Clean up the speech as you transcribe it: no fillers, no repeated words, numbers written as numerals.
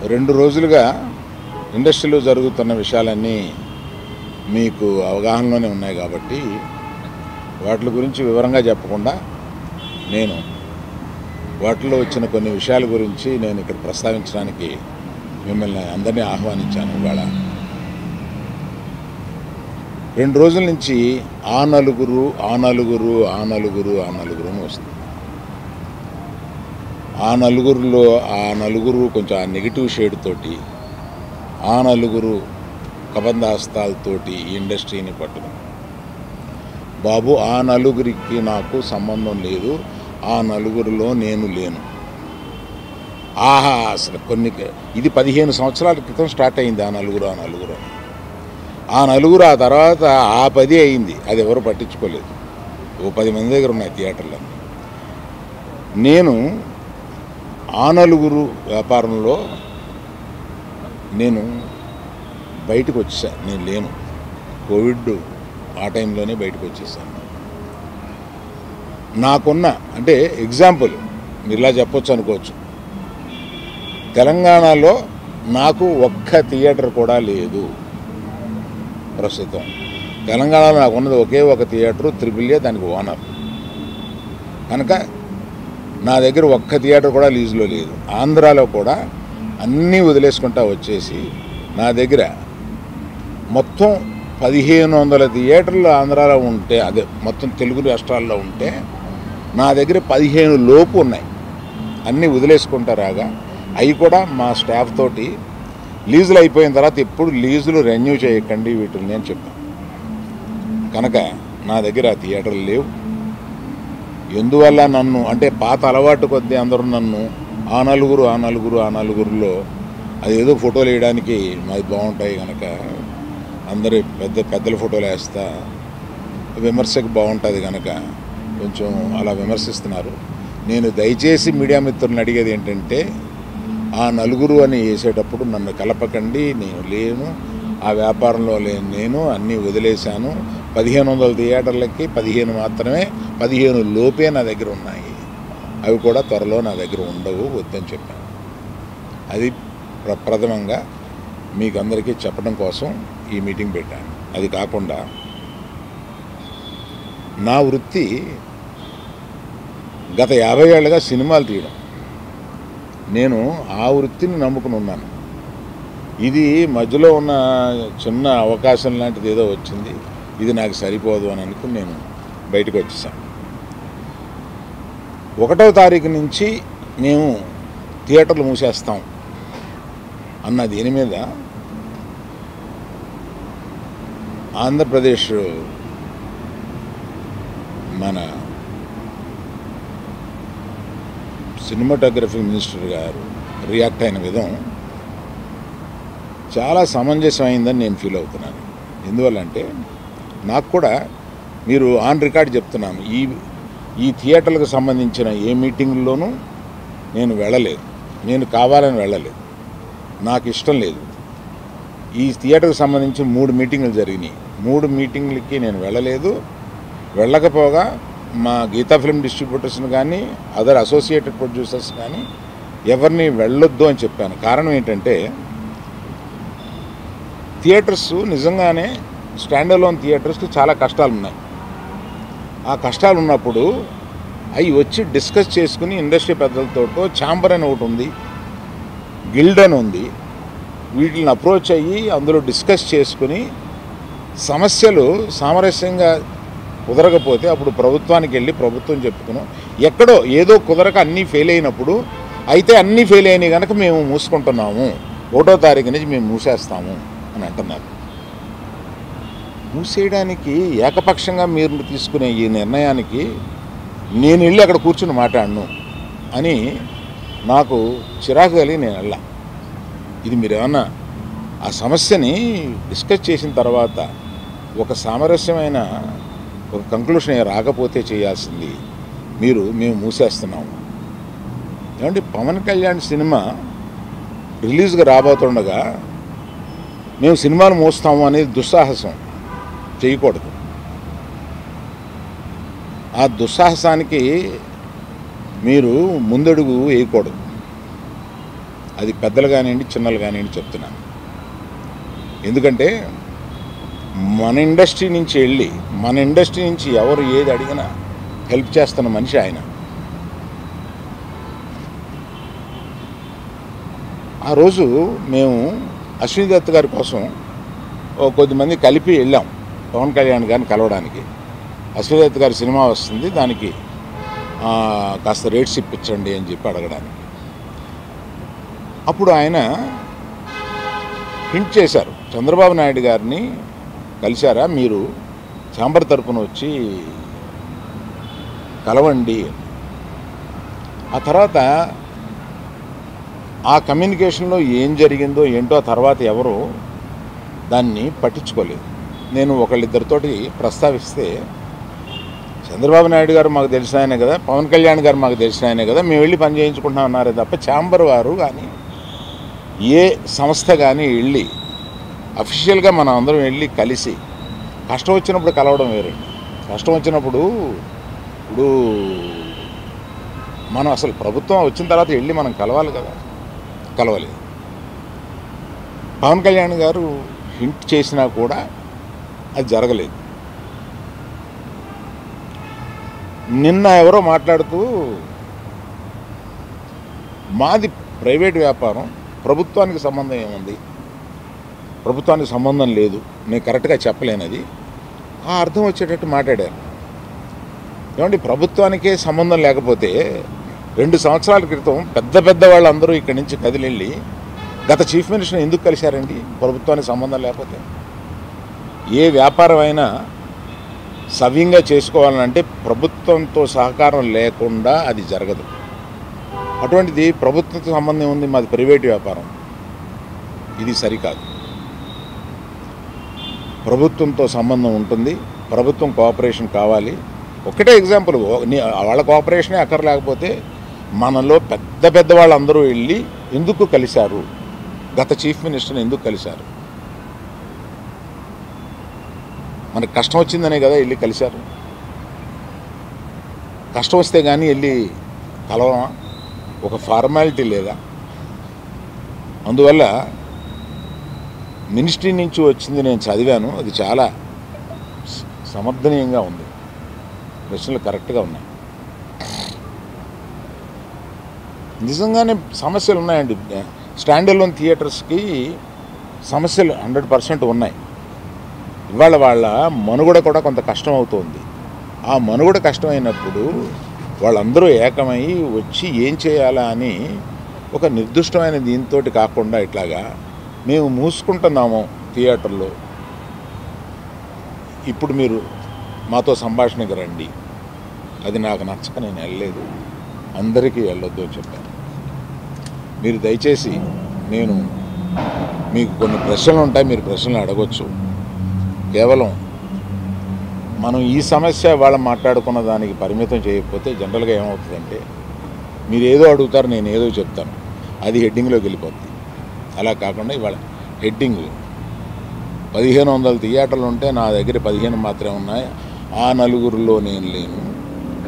2 రోజులుగా ఇండస్ట్రీలో జరుగుతున్న విషయాలన్నీ మీకు అవగాహనలోనే ఉన్నాయి కాబట్టి వాటి గురించి వివరంగా చెప్పకుండా నేను వాటిలో వచ్చిన కొన్ని విషయాల గురించి నేను ఇక్కడ ప్రస్తావించడానికి మిమ్మల్ని అందరినీ ఆహ్వానించాను. ఇవాళ 2 రోజుల నుంచి ఆ నలుగురు అని వస్తుంది. ఆ నలుగురు కొంచెం ఆ నెగిటివ్ షేడ్ తోటి, ఆ నలుగురు కబంధాస్తాలతోటి ఈ ఇండస్ట్రీని పట్టుకుని, బాబు ఆ నలుగురికి నాకు సంబంధం లేదు, ఆ నలుగురిలో నేను లేను. అసలు ఇది 15 సంవత్సరాల క్రితం స్టార్ట్ అయింది ఆ నలుగురు ఆ తర్వాత ఆ 10 అయింది. అది ఎవరు పట్టించుకోలేదు. ఓ 10 మంది దగ్గర ఉన్నాయి థియేటర్లన్నీ. నేను ఆ నలుగురు వ్యాపారంలో నేను బయటకు వచ్చేసాను. నేను లేను. కోవిడ్ ఆ టైంలోనే బయటకు వచ్చేసాను. నాకున్న అంటే ఎగ్జాంపుల్ మీరు ఇలా చెప్పొచ్చు అనుకోవచ్చు, తెలంగాణలో నాకు ఒక్క థియేటర్ కూడా లేదు ప్రస్తుతం. తెలంగాణలో నాకు ఉన్నది ఒకే ఒక థియేటరు, త్రిబుల్ ఏ, దానికి ఓనర్. కనుక నా దగ్గర ఒక్క థియేటర్ కూడా లీజులో లేదు. ఆంధ్రాలో కూడా అన్నీ వదిలేసుకుంటా వచ్చేసి నా దగ్గర మొత్తం 1500 థియేటర్లు ఆంధ్రాలో ఉంటే, అదే మొత్తం తెలుగు రాష్ట్రాల్లో ఉంటే నా దగ్గర 15 లోపు ఉన్నాయి. అన్నీ వదిలేసుకుంటారాగా అవి కూడా మా స్టాఫ్ తోటి లీజులు అయిపోయిన తర్వాత ఎప్పుడు లీజులు రెన్యూ చేయకండి వీటిని అని చెప్పాను. కనుక నా దగ్గర ఆ థియేటర్లు లేవు. ఎందువల్ల నన్ను అంటే పాత అలవాటు కొద్దీ అందరూ నన్ను ఆ నలుగురులో అదేదో ఫోటోలు వేయడానికి మాది బాగుంటాయి కనుక అందరి పెద్దల ఫోటోలు వేస్తా, విమర్శకు బాగుంటుంది కనుక కొంచెం అలా విమర్శిస్తున్నారు. నేను దయచేసి మీడియా మిత్రులను అడిగేది ఏంటంటే, ఆ నలుగురు అని వేసేటప్పుడు నన్ను కలపకండి. నేను లేను, ఆ వ్యాపారంలో లేను. నేను అన్నీ వదిలేశాను. 1500 థియేటర్లకి 15 మాత్రమే, 15 లోపే నా దగ్గర ఉన్నాయి. అవి కూడా త్వరలో నా దగ్గర ఉండవు, వద్దని చెప్పాను. అది ప్రథమంగా మీకు అందరికీ చెప్పడం కోసం ఈ మీటింగ్ పెట్టాను. అది కాకుండా నా వృత్తి గత 50 ఏళ్ళుగా సినిమాలు తీయడం. నేను ఆ వృత్తిని నమ్ముకుని ఉన్నాను. ఇది మధ్యలో ఉన్న చిన్న అవకాశం లాంటిది ఏదో వచ్చింది, ఇది నాకు సరిపోదు అని అనుకుని నేను బయటకు వచ్చేసాను. 1వ తారీఖు నుంచి మేము థియేటర్లు మూసేస్తాం అన్న దీని మీద ఆంధ్రప్రదేశ్ మన సినిమాటోగ్రఫీ మినిస్టర్ గారు రియాక్ట్ అయిన విధం చాలా సమంజసమైందని నేను ఫీల్ అవుతున్నాను. ఎందువల్లంటే నాకు కూడా మీరు ఆన్ రికార్డ్ చెప్తున్నాను, ఈ థియేటర్లకు సంబంధించిన ఏ మీటింగ్లోనూ నేను వెళ్ళలేదు. నేను కావాలని వెళ్ళలేదు, నాకు ఇష్టం లేదు. ఈ థియేటర్కి సంబంధించి 3 మీటింగులు జరిగినాయి. 3 మీటింగులకి నేను వెళ్ళలేదు. వెళ్ళకపోగా మా గీతా ఫిల్మ్ డిస్ట్రిబ్యూటర్స్ని కానీ అదర్ అసోసియేటెడ్ ప్రొడ్యూసర్స్ కానీ ఎవరిని వెళ్ళొద్దు అని చెప్పాను. కారణం ఏంటంటే, థియేటర్స్ నిజంగానే స్టాండ్ అలోన్ థియేటర్స్కి చాలా కష్టాలు ఉన్నాయి. ఆ కష్టాలు ఉన్నప్పుడు అవి వచ్చి డిస్కస్ చేసుకుని ఇండస్ట్రీ పెద్దలతో ఛాంబర్ అని ఒకటి ఉంది, గిల్డ్ అని ఉంది, వీటిని అప్రోచ్ అయ్యి అందులో డిస్కస్ చేసుకుని సమస్యలు సామరస్యంగా కుదరకపోతే అప్పుడు ప్రభుత్వానికి వెళ్ళి ప్రభుత్వం చెప్పుకున్నాం. ఎక్కడో ఏదో కుదరక అన్నీ ఫెయిల్ అయినప్పుడు, అయితే అన్నీ ఫెయిల్ అయినాయి కనుక మేము మూసుకుంటున్నాము, 1వ తారీఖు నుంచి మేము మూసేస్తాము అని అంటున్నారు. మూసేయడానికి ఏకపక్షంగా మీరు తీసుకునే ఈ నిర్ణయానికి నేను వెళ్ళి అక్కడ కూర్చుని మాట్లాడను అని నాకు చిరాకు కలిగి నేను వెళ్ళా. ఇది మీరు ఏమన్నా ఆ సమస్యని డిస్కస్ చేసిన తర్వాత ఒక సామరస్యమైన ఒక కంక్లూషన్ రాకపోతే చేయాల్సింది మేము మూసేస్తున్నాము. ఏమంటే పవన్ కళ్యాణ్ సినిమా రిలీజ్గా రాబోతుండగా మేము సినిమాలు మోస్తాము అనేది దుస్సాహసం చేయకూడదు. ఆ దుస్సాహసానికి మీరు ముందడుగు వేయకూడదు. అది పెద్దలు కానివ్వండి, చిన్నలు కానివ్వండి చెప్తున్నాను. ఎందుకంటే మన ఇండస్ట్రీ నుంచి ఎవరు ఏది అడిగినా హెల్ప్ చేస్తున్న మనిషి ఆయన. ఆ రోజు మేము అశ్విని దత్ గారి కోసం కొద్దిమంది కలిపి వెళ్ళాం పవన్ కళ్యాణ్ గారిని కలవడానికి. అశ్విని దత్ గారి సినిమా వస్తుంది, దానికి కాస్త రేట్స్ ఇప్పించండి అని చెప్పి అడగడానికి. అప్పుడు ఆయన హింట్ చేశారు, చంద్రబాబు నాయుడు గారిని కలిశారా, మీరు ఛాంబర్ తరపున వచ్చి కలవండి. ఆ తర్వాత ఆ కమ్యూనికేషన్లో ఏం జరిగిందో ఏంటో ఆ తర్వాత ఎవరు దాన్ని పట్టించుకోలేదు. నేను ఒకళ్ళిద్దరితోటి ప్రస్తావిస్తే, చంద్రబాబు నాయుడు గారు మాకు తెలిసిన ఆయనే కదా, పవన్ కళ్యాణ్ గారు మాకు తెలిసిన ఆయనే కదా, మేము వెళ్ళి పని చేయించుకుంటున్నాం అన్నారే తప్ప ఛాంబర్ వారు కానీ ఏ సంస్థ కానీ వెళ్ళి అఫీషియల్గా మనం అందరం వెళ్ళి కలిసి కష్టం వచ్చినప్పుడు కలవడం వేరండి. కష్టం వచ్చినప్పుడు ఇప్పుడు మనం అసలు ప్రభుత్వం వచ్చిన తర్వాత వెళ్ళి మనం కలవాలి కదా, కలవలేదు. పవన్ కళ్యాణ్ గారు హింట్ చేసినా కూడా అది జరగలేదు. నిన్న ఎవరో మాట్లాడుతూ మాది ప్రైవేట్ వ్యాపారం, ప్రభుత్వానికి సంబంధం ఏముంది, ప్రభుత్వానికి సంబంధం లేదు, నేను కరెక్ట్గా చెప్పలేనది, ఆ అర్థం వచ్చేటట్టు మాట్లాడారు. ఏమండి, ప్రభుత్వానికే సంబంధం లేకపోతే 2 సంవత్సరాల క్రితం పెద్ద వాళ్ళందరూ ఇక్కడి నుంచి కదిలిళ్ళి గత చీఫ్ మినిస్టర్ని ఎందుకు కలిశారండి? ప్రభుత్వానికి సంబంధం లేకపోతే. ఏ వ్యాపారం అయినా సవ్యంగా చేసుకోవాలంటే ప్రభుత్వంతో సహకారం లేకుండా అది జరగదు. అటువంటిది ప్రభుత్వంతో సంబంధం ఉంది, మాది ప్రైవేట్ వ్యాపారం, ఇది సరికాదు. ప్రభుత్వంతో సంబంధం ఉంటుంది, ప్రభుత్వం కోఆపరేషన్ కావాలి. ఒకటే ఎగ్జాంపుల్, వాళ్ళ కోఆపరేషనే అక్కర్లేకపోతే మనలో పెద్ద వాళ్ళందరూ వెళ్ళి ఎందుకు కలిశారు, గత చీఫ్ మినిస్టర్ని ఎందుకు కలిశారు? మనకు కష్టం వచ్చిందనే కదా వెళ్ళి కలిశారు. కష్టం వస్తే కానీ వెళ్ళి కలవమా? ఒక ఫార్మాలిటీ లేదా? అందువల్ల మినిస్ట్రీ నుంచి వచ్చింది నేను చదివాను, అది చాలా సమర్థనీయంగా ఉంది, ప్రశ్నలు కరెక్ట్గా ఉన్నాయి. నిజంగానే సమస్యలు ఉన్నాయండి. స్టాండ్ అలోన్ థియేటర్స్కి సమస్యలు 100% ఉన్నాయి. ఇవాళ వాళ్ళ మనుగడ కూడా కొంత కష్టం అవుతుంది. ఆ మనుగడ కష్టమైనప్పుడు వాళ్ళందరూ ఏకమై వచ్చి ఏం చేయాలా అని ఒక నిర్దిష్టమైన దీంతో కాకుండా ఇట్లాగా మేము మూసుకుంటున్నాము థియేటర్లో, ఇప్పుడు మీరు మాతో సంభాషణకి రండి, అది నాకు నచ్చక నేను వెళ్ళలేదు, అందరికీ వెళ్ళొద్దు అని చెప్పాను. మీరు దయచేసి, నేను మీకు కొన్ని ప్రశ్నలు ఉంటాయి, మీరు ప్రశ్నలు అడగొచ్చు. కేవలం మనం ఈ సమస్య వాళ్ళ మాట్లాడుకున్న దానికి పరిమితం చేయకపోతే జనరల్గా ఏమవుతుందంటే మీరు ఏదో అడుగుతారు, నేను ఏదో చెప్తాను, అది హెడ్డింగ్లోకి వెళ్ళిపోతుంది. అలా కాకుండా ఇవాళ హెడ్డింగ్ 1500 థియేటర్లు ఉంటే నా దగ్గర 15 మాత్రమే ఉన్నాయి, ఆ నలుగురిలో నేను లేను,